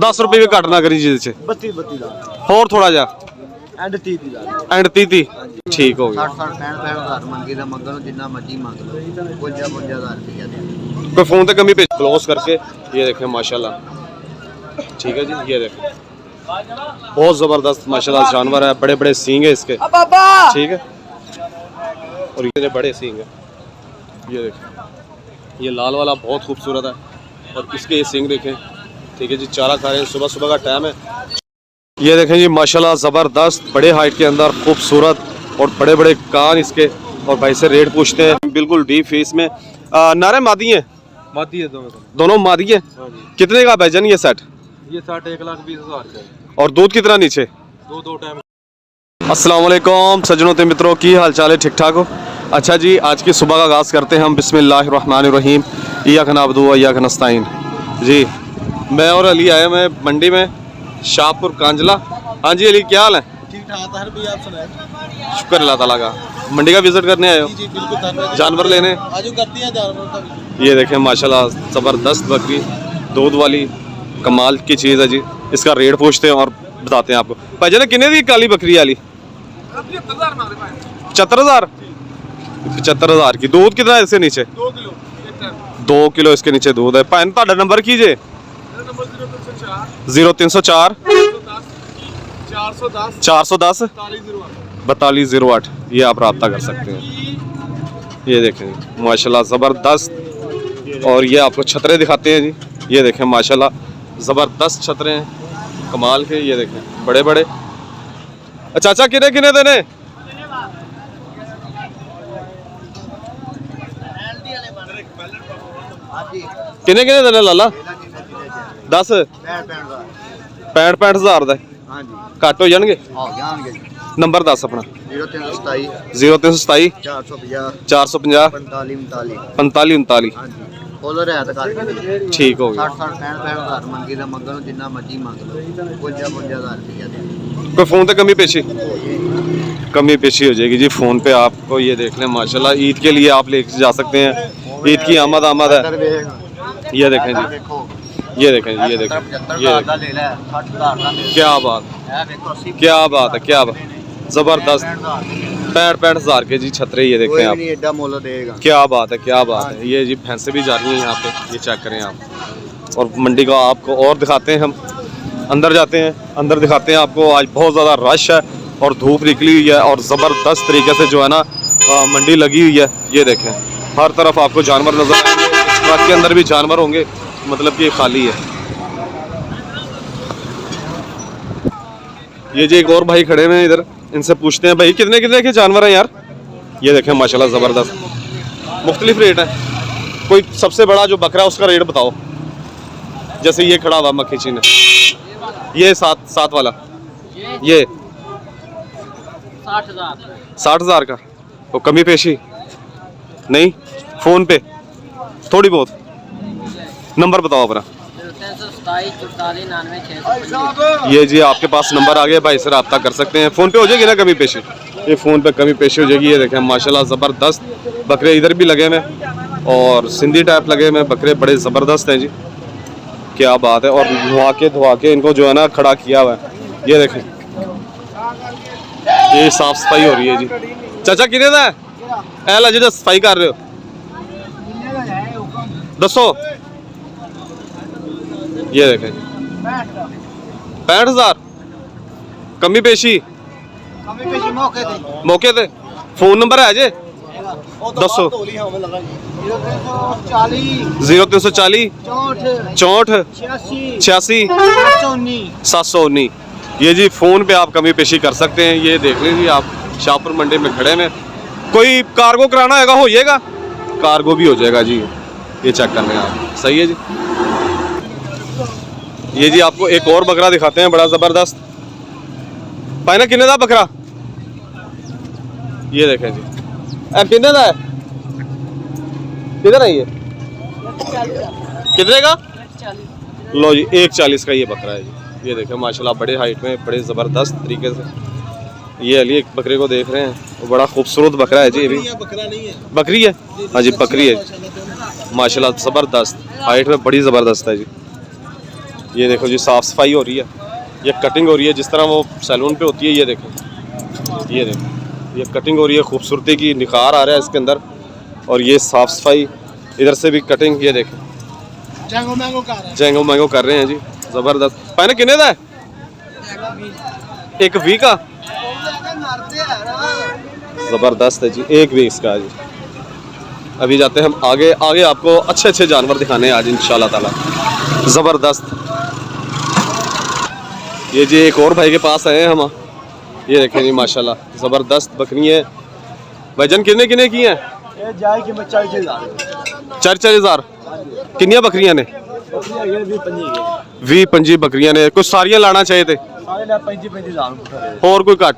10 रुपए भी घट ना करी जी 32 होर थोड़ा जा एंड 30 एंड 30 ठीक हो गया। 60 65 मंगी दा मंगो जिन्ना मर्जी मंग लो 52,000 रुपया दे कोई फोन पे कमी पे क्लोज करके ये देखें माशाल्लाह। ठीक है जी, ये देखें बहुत जबरदस्त माशाल्लाह जानवर है, बड़े बड़े सींग है इसके। ठीक है, और ये बड़े सींग है। ये देखें ये लाल वाला बहुत खूबसूरत है और इसके ये सींग देखें। ठीक है जी, चारा खा रहे हैं, सुबह सुबह का टाइम है। ये देखें जी माशाल्लाह ज़बरदस्त बड़े हाइट के अंदर खूबसूरत और बड़े बड़े कान इसके। और भाई से रेट पूछते हैं बिल्कुल डीप फेस में। नारे मादी है? मादी है दोनों मादी है। कितने का भाईजान ये सेट? ये 1,20,000 का। और दूध कितना नीचे? दो टाइम। अस्सलाम वालेकुम सज्जनों ते मित्रों, की हाल चाल है? ठीक ठाक हो? अच्छा जी, आज की सुबह का आगाज़ करते हैं हम बिस्मिल्लाहिर्रहमानिर्रहीम इय्याका नअबुदु व इय्याका नस्तईन। जी मैं और अली आए मैं मंडी में शाहपुर कांजला। हाँ जी अली, क्या हाल है? ठीक ठाक है भैया, आप सुनाए? शुक्र अल्लाह ताला का। मंडी का विजिट करने आए हो? जी बिल्कुल, जानवर लेने? आजू करती है जानवर का। ये देखें माशाल्लाह ज़बरदस्त बकरी, दूध वाली, कमाल की चीज़ है जी। इसका रेट पूछते हैं और बताते हैं आपको। भाईजान कितने दी काली बकरी वाली? 75,000। 75,000 की। दूध कितना है इसके नीचे? 2 किलो इसके नीचे दूध है। भैन ਤੁਹਾਡਾ नंबर कीजिए। 0304 410 4208। ये आप रब्ता कर सकते हैं। ये देखें माशाल्लाह ज़बरदस्त। और ये आपको छतरे दिखाते हैं जी। ये देखें माशाल्लाह ज़बरदस्त छतरे हैं कमाल के। ये देखें बड़े बड़े। चाचा किने किने देने? किने किने देने लाला? 10 65,000 ਦਾ। ਹਾਂਜੀ ਘੱਟ ਹੋ ਜਾਣਗੇ? ਆ ਜਾਣਗੇ। ਨੰਬਰ ਦੱਸ ਆਪਣਾ। 0327 0327 450 450 45 45 39। ਹਾਂਜੀ ਫੁੱਲ ਰਹਿਤ ਕਰਕੇ ठीक हो गया। 60 65 ਮੰਗੀ ਦਾ ਮੰਗੋ ਜਿੰਨਾ ਮਰਜੀ ਮੰਗ ਲਓ 52,000 रुपया दे कोई फ़ोन पे कमी पेशी? कमी पेशी हो जाएगी जी फ़ोन पे आपको। ये देख लें माशाल्लाह, ईद के लिए आप लेके जा सकते हैं। ईद की आमद है। ये देखें जी, ये देखें जी, ये देखें, ये क्या बात, क्या बात है, क्या बात, ज़बरदस्त। 65,000 के जी छतरे। ये देखें आप, क्या बात है, क्या बात है। ये जी भैंसें भी जा रही हैं यहाँ पे, ये चेक करें आप। और मंडी का आपको और दिखाते हैं हम। अंदर जाते हैं, अंदर दिखाते हैं आपको। आज बहुत ज़्यादा रश है और धूप निकली हुई है और ज़बरदस्त तरीके से जो है ना मंडी लगी हुई है। ये देखें हर तरफ आपको जानवर नजर आएंगे। ट्रक के अंदर भी जानवर होंगे, मतलब कि खाली है। ये जी एक और भाई खड़े हुए हैं इधर, इनसे पूछते हैं भाई कितने कितने के जानवर हैं यार? ये देखें माशाल्लाह ज़बरदस्त मुख्तलिफ रेट है। कोई सबसे बड़ा जो बकरा उसका रेट बताओ। जैसे ये खड़ा हुआ मक्खी चीन है, ये सात वाला, ये 60,000 का। तो कमी पेशी नहीं? फ़ोन पे थोड़ी बहुत। नंबर बताओ अपना। 0327 ये जी आपके पास नंबर आ गया, भाई से रब्ता कर सकते हैं। फ़ोन पे हो जाएगी ना कमी पेशी? ये फ़ोन पे कमी पेशी हो जाएगी। ये देखें माशाल्लाह ज़बरदस्त बकरे इधर भी लगे हुए और सिंधी टाइप लगे हुए बकरे, बड़े ज़बरदस्त हैं जी। क्या बात है। और धुआ के इनको जो है ना खड़ा किया हुआ है। ये देखें ये साफ़ सफाई हो रही है जी। चाचा किने दा है ऐला जी सफाई कर रहे हो? दसो। ये देखें 65,000 कमी पेशी मौके थे। फोन नंबर है जे दसो। 0340 64 86 719। ये जी फ़ोन पे आप कमी पेशी कर सकते हैं। ये देख लीजिए आप शाहपुर मंडी में खड़े में। कोई कार्गो कराना होगा हो जाएगा? कार्गो भी हो जाएगा जी। ये चेक कर लें आप, सही है जी। ये जी आपको एक और बकरा दिखाते हैं, बड़ा ज़बरदस्त। पाइना किन्ने दा बकरा? ये देखें जी किन्ने दा है? किधर है ये? कितने का? लो जी 140 का ये बकरा है जी। ये देखें माशाल्लाह बड़े हाइट में, बड़े ज़बरदस्त तरीके से। ये अली एक बकरे को देख रहे हैं, वो बड़ा खूबसूरत बकरा है जी। ये भी बकरा नहीं है, बकरी है। हाँ जी बकरी है माशाल्लाह ज़बरदस्त हाइट में, बड़ी ज़बरदस्त है जी। ये देखो जी, साफ़ सफाई हो रही है, ये कटिंग हो रही है जिस तरह वो सैलून पे होती है। ये देखो, ये देखो, ये कटिंग हो रही है, खूबसूरती की निखार आ रहा है इसके अंदर। और ये साफ़ सफाई, इधर से भी कटिंग, ये देखें जेंगो मैंगो कर रहे हैं जी, ज़बरदस्त। पैने किन्ने दा है? एक वी का, ज़बरदस्त है जी, एक वी इसका जी। अभी जाते हैं हम आगे, आगे आपको अच्छे अच्छे जानवर दिखाने हैं आज इंशाल्लाह ताला, ज़बरदस्त। ये जी एक और भाई के पास आए हैं हम, ये देखें जी माशाल्लाह, ज़बरदस्त बकरियाँ। भाईजान कितने कितने की हैं? ये जाए कि मैं 40,000 4,000 किन्नियां बकरियां ने? 20-25 बकरियां ने। कुछ सारियां लाना चाहिए थे, सारे ना 35,000 और कोई घट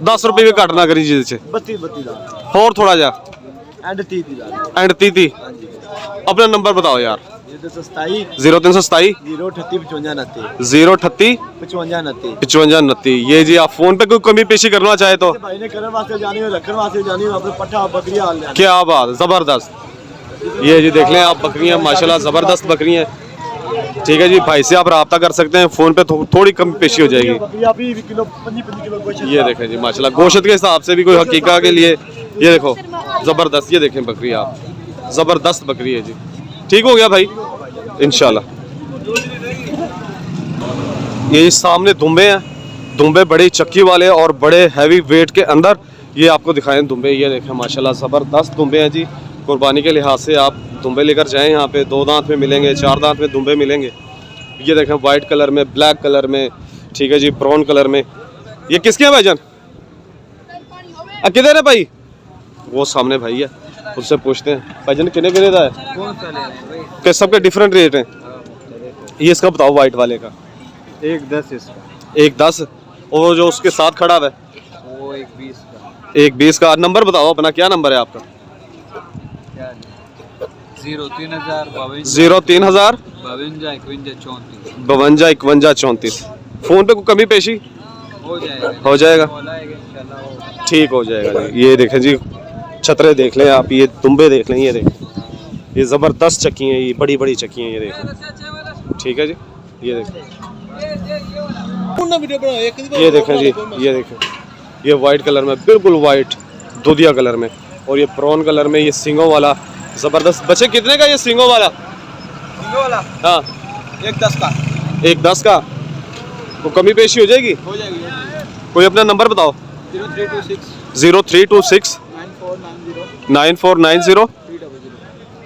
10 रुपए भी घट ना करी जी, 32,000 और थोड़ा जा एंड 30,000। एंड 30। अपना नंबर बताओ यार। 037 0327 038 55 038 55 55 29। ये जी आप फोन पे कोई कमी पेशी करना चाहे तो? भाई ने करने वास्ते जानी हो, रखने वास्ते जानी हो, अपने पट्ठा बकरियां हाल लेना। क्या बात, ज़बरदस्त। ये जी देख लें आप बकरियां, माशाल्लाह ज़बरदस्त बकरियां। ठीक है जी, भाई से आप रब्ता कर सकते हैं, फ़ोन पे थोड़ी कमी पेशी हो जाएगी। बकरियां भी किलो 25 किलो गोश्त। ये देखें जी माशाल्लाह, गोश्त के हिसाब से भी कोई हकीका के लिए, ये देखो ज़बरदस्त। ये देखें बकरी, आप ज़बरदस्त बकरी है जी। ठीक हो गया भाई इंशाल्लाह। ये सामने दुम्बे हैं, दुम्बे बड़ी चक्की वाले और बड़े हैवी वेट के अंदर, ये आपको दिखाएं दुम्बे। ये देखें माशाल्लाह ज़बरदस्त दुम्बे हैं जी। कुर्बानी के लिहाज से आप दुम्बे लेकर जाएं, यहाँ पे 2 दांत में मिलेंगे, 4 दांत में दुम्बे मिलेंगे। ये देखें वाइट कलर में, ब्लैक कलर में, ठीक है जी, ब्राउन कलर में। ये किसके हैं भाईजान? किधर है भाई? वो सामने भाई है, उससे पूछते हैं भाईजान कितने कितने का है? कौन सा ले? कि सबके डिफरेंट रेट हैं। ये इसका बताओ वाइट वाले का। 1,10 इसका, 1,10। और जो उसके साथ खड़ा हुआ है वो 1,20 का। 1,20 का। नंबर बताओ अपना, क्या नंबर है आपका? 03000 03000 52 52 51 34। फ़ोन पे कोई कमी पेशी हो जाएगा, हो जाएगा, इंशाल्लाह। ठीक हो जाएगा जी। ये देखें जी, छतरे देख लें आप, ये दुम्बे देख लें, ये देखें, ये ज़बरदस्त चक्की हैं, ये बड़ी बड़ी चक्की हैं, ये देखें। ठीक है जी, ये देखें, ये देखें जी, ये देखें, ये वाइट कलर में, बिल्कुल वाइट दूधिया कलर में, और ये ब्राउन कलर में, ये सींगों वाला ज़बरदस्त। बच्चे कितने का ये सींगों वाला? हाँ 1,10 का। 1,10 का। तो कमी पेशी हो जाएगी? हो जाएगी। कोई अपना नंबर बताओ। 0326 9490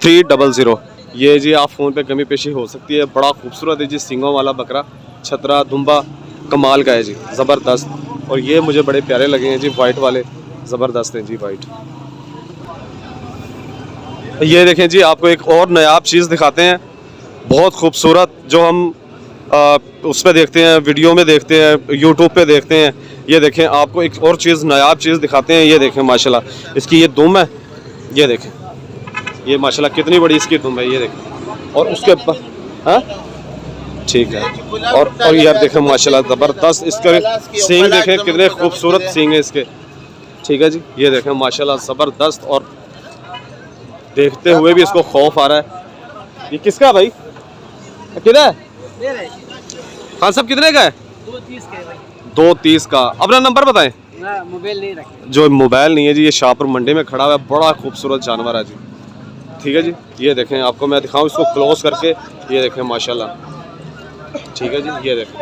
300। ये जी आप फ़ोन पे कमी पेशी हो सकती है। बड़ा खूबसूरत है जी, सींगों वाला बकरा, छतरा दुम्बा कमाल का है जी, ज़बरदस्त। और ये मुझे बड़े प्यारे लगे हैं जी, वाइट वाले ज़बरदस्त हैं जी, वाइट। ये देखें जी, आपको एक और नायाब चीज़ दिखाते हैं, बहुत खूबसूरत, जो हम उस पर देखते हैं, वीडियो में देखते हैं, यूट्यूब पे देखते हैं। ये देखें, आपको एक और चीज़, नायाब चीज़ दिखाते हैं। ये देखें माशाल्लाह, इसकी ये दुम है, ये देखें, ये माशाल्लाह कितनी बड़ी इसकी दुम है, ये देखें। और उसके हाँ ठीक है। और यार देखें माशाल्लाह ज़बरदस्त, इसके सींग देखें कितने खूबसूरत सींग है इसके। ठीक है जी, ये देखें माशाल्लाह ज़बरदस्त, और देखते हुए भी इसको खौफ आ रहा है। ये किसका भाई? किधर है? खान साहब कितने का है? 2,30 का। अपना नंबर बताएं। मोबाइल नहीं रखे। जो मोबाइल नहीं है जी, ये शाहपुर मंडी में खड़ा हुआ है, बड़ा खूबसूरत जानवर है जी। ठीक है जी, ये देखें, आपको मैं दिखाऊं इसको क्लोज करके, ये देखें माशाल्लाह। ठीक है जी, ये देखें,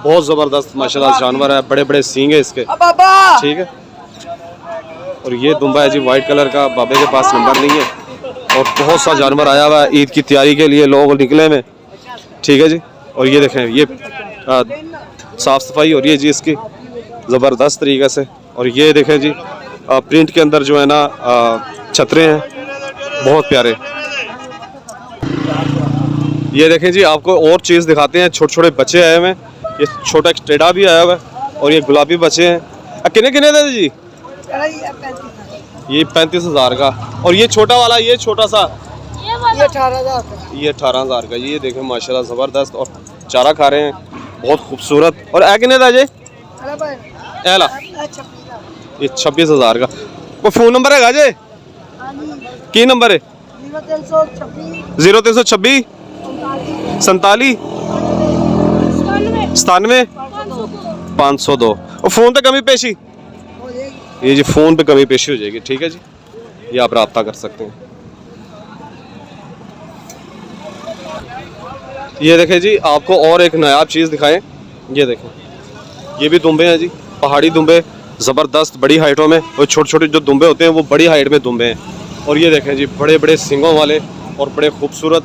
बहुत ज़बरदस्त माशाल्लाह जानवर है, बड़े बड़े सींग है इसके। ठीक है। और ये दुम्बा है जी वाइट कलर का, बाबे के पास नंबर नहीं है, और बहुत सा जानवर आया हुआ है ईद की तैयारी के लिए, लोग निकले में। ठीक है जी। और ये देखें, ये साफ़ सफाई हो रही है जी इसकी ज़बरदस्त तरीके से। और ये देखें जी, प्रिंट के अंदर जो है ना छतरे हैं, बहुत प्यारे। ये देखें जी, आपको और चीज़ दिखाते हैं, छोटे छोटे बच्चे आए हुए हैं। ये छोटा एक टेढ़ा भी आया हुआ है, और ये गुलाबी बच्चे हैं। कितने कितने दे जी? ये 35,000 का। और ये छोटा वाला, ये छोटा सा, ये 18,000 का। ये 18,000 का। ये देखें माशाल्लाह ज़बरदस्त, और चारा खा रहे हैं, बहुत खूबसूरत। और ए कितने था जी? एला ये 26,000 का। कोई फ़ोन नंबर है गाजे? की नंबर है? 0326 0326 47 97 502। और फ़ोन पे कमी पेशी, ये जी फ़ोन पे कमी पेशी हो जाएगी, ठीक है जी, ये आप रब्ता कर सकते हैं। ये देखें जी, आपको और एक नायाब चीज़ दिखाएं, ये देखें, ये भी दुम्बे हैं जी, पहाड़ी दुम्बे, ज़बरदस्त बड़ी हाइटों में। और छोटे छोटे जो दुम्बे होते हैं वो बड़ी हाइट में दुम्बे हैं। और ये देखें जी, बड़े बड़े सींगों वाले और बड़े खूबसूरत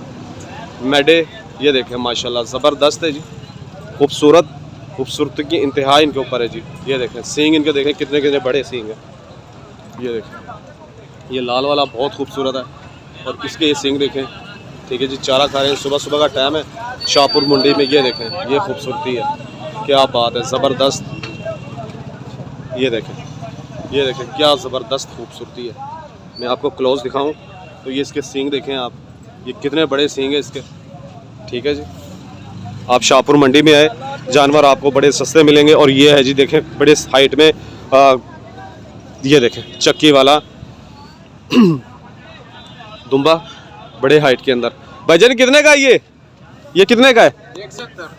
मैडे, ये देखें माशाल्लाह ज़बरदस्त है जी, खूबसूरती की इंतहा इनके ऊपर है जी। ये देखें सींग इनके, देखें कितने कितने बड़े सींग हैं। ये देखें, ये लाल वाला बहुत खूबसूरत है और इसके ये सींग देखें, ठीक है जी। चारा खा रहे हैं, सुबह सुबह का टाइम है शाहपुर मंडी में। ये देखें, ये खूबसूरती है, क्या बात है, ज़बरदस्त। ये देखें, ये देखें क्या ज़बरदस्त खूबसूरती है। मैं आपको क्लोज दिखाऊं तो ये इसके सींग देखें आप, ये कितने बड़े सींग हैं इसके, ठीक है जी। आप शाहपुर मंडी में आए, जानवर आपको बड़े सस्ते मिलेंगे। और ये है जी, देखें बड़े हाइट में ये देखें चक्की वाला दुम्बा, बड़े हाइट के अंदर। भाईजान कितने का है ये कितने का है? 170।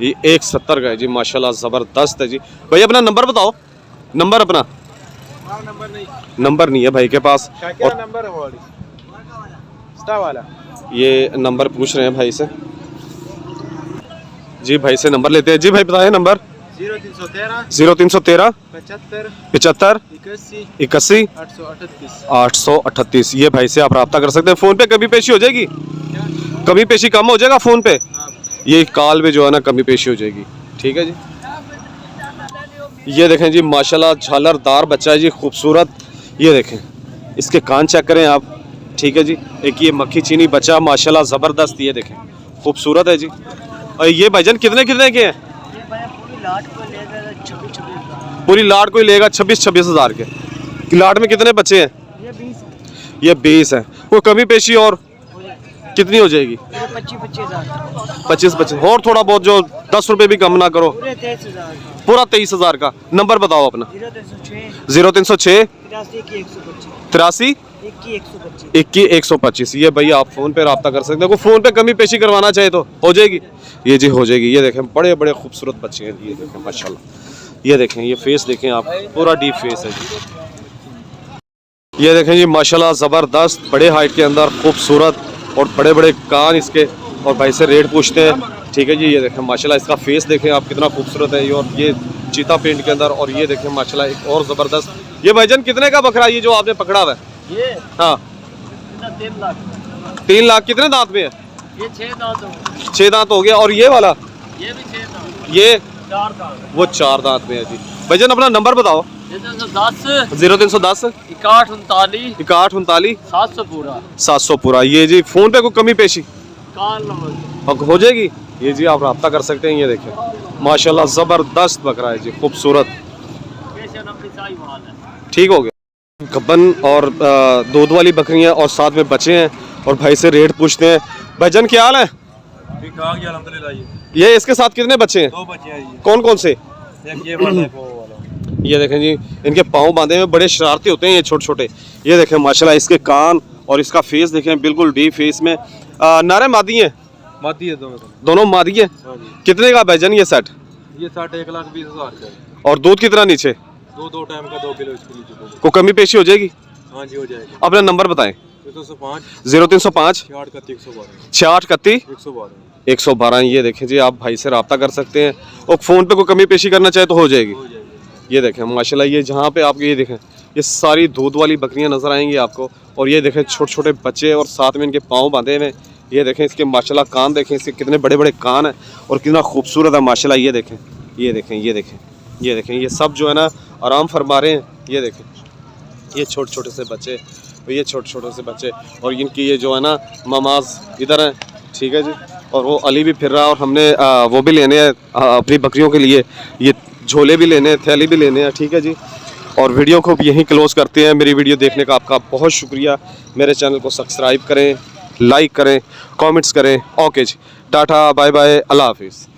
ये 170 का है जी, माशाल्लाह ज़बरदस्त है जी। भाई अपना नंबर बताओ, नंबर अपना। नंबर नहीं है भाई के पास, और नंबर है वाला ये नंबर पूछ रहे हैं भाई से जी। भाई से नंबर लेते हैं जी। भाई बताएं नंबर। 0313 0313 75 75 81 838। 838। ये भाई से आप रब्ता कर सकते हैं। फ़ोन पे कमी पेशी हो जाएगी, कमी पेशी कम हो जाएगा फ़ोन पे, ये कॉल में जो है ना कमी पेशी हो जाएगी, ठीक है जी। ये देखें जी माशाल्लाह झालरदार बच्चा है जी, खूबसूरत। ये देखें इसके कान चेक करें आप, ठीक है जी। एक ये मक्खी चीनी बच्चा माशाल्लाह ज़बरदस्त, ये देखें खूबसूरत है जी। और ये भाईजान कितने कितने के हैं? पूरी लाट को ही लेगा 26 हज़ार के। लाट में कितने बच्चे हैं? ये 20 है। वो कमी पेशी और कितनी हो जाएगी? 25 और थोड़ा बहुत, जो 10 रुपए भी कम ना करो, पूरा 23 हज़ार का। नंबर बताओ अपना। 0306 83 21 125। ये भैया आप फ़ोन पे रब्ता कर सकते हैं। कोई फ़ोन पे कमी पेशी करवाना चाहे तो हो जाएगी, ये जी हो जाएगी। ये देखें बड़े बड़े खूबसूरत बच्चे हैं, ये देखें माशाल्लाह। ये देखें, ये फेस देखें आप, पूरा डीप फेस है जी। ये देखें जी माशाल्लाह ज़बरदस्त, बड़े हाइट के अंदर खूबसूरत और बड़े बड़े कान इसके। और भाई से रेट पूछते हैं, ठीक है जी। ये देखें माशाल्लाह इसका फेस देखें आप, कितना खूबसूरत है ये। और ये चीता पेंट के अंदर। और ये देखें माशाल्लाह एक और ज़बरदस्त। ये भाईजान कितने का बकरा ये जो आपने पकड़ा हुआ है? ये हाँ 3 लाख। कितने दांत में है? ये 6 दांत 6 दांत हो गया। और ये वाला? ये भी 6 दांत। ये 4 दांत। वो 4 दांत में है जी। भाईजान अपना नंबर बताओ। 0310 0310 6139 6139 700 पूरा 700 पूरा। ये जी फ़ोन पे कोई कमी पेशी कार हो जाएगी, ये जी आप रब्ता कर सकते हैं। ये देखें माशाल्लाह ज़बरदस्त बकरा है जी, खूबसूरत, ठीक हो गया। गब्बन और दूध वाली बकरियां और साथ में बच्चे हैं। और भाई से रेट पूछते हैं। भाईजान क्या हाल है? ये इसके साथ कितने बच्चे हैं? 2 बच्चे हैं जी। कौन कौन से? एक ये वाला है, वो वाला। ये देखें जी, इनके पाँव बांधे हुए, बड़े शरारती होते हैं ये छोटे छोटे। ये देखें माशाल्लाह इसके कान और इसका फेस देखें, बिल्कुल डीप फेस में। नारे मादी हैं? मादी है दोनों मादी हैं। हाँ जी। कितने का भाईजान ये सेट? ये 1,20,000 का है। और दूध कितना नीचे? 2 टाइम का 2 किलो इसके नीचे दूध। को कमी पेशी हो जाएगी? हाँ जी हो जाएगी। अपना नंबर बताएं। 0305 0305 66 112 112। ये देखें जी, आप भाई से रब्ता कर सकते हैं। और फ़ोन पे कोई कमी पेशी करना चाहे तो हो जाएगी। ये देखें माशाल्लाह, ये जहाँ पे आपको ये देखें, ये सारी दूध वाली बकरियां नज़र आएंगी आपको। और ये देखें छोटे छोटे बच्चे और साथ में इनके पाँव बांधे हुए। ये देखें इसके माशाल्लाह कान देखें, इसके कितने बड़े बड़े कान हैं और कितना खूबसूरत है माशाल्लाह। ये देखें, ये देखें, ये देखें, ये देखें, ये सब जो है ना आराम फरमा रहे हैं। ये देखें, ये छोटे छोटे से बच्चे, ये छोटे छोटे से बच्चे। और इनकी ये जो है ना ममाज इधर हैं, ठीक है जी। और वो अली भी फिर रहा है। और हमने वो भी लेने हैं अपनी बकरियों के लिए, ये झोले भी लेने हैं, थैली भी लेने हैं, ठीक है जी। और वीडियो को भी यहीं क्लोज़ करते हैं। मेरी वीडियो देखने का आपका बहुत शुक्रिया। मेरे चैनल को सब्सक्राइब करें, लाइक करें, कमेंट्स करें। ओके जी, टाटा, बाय बाय, अल्लाह हाफिज़।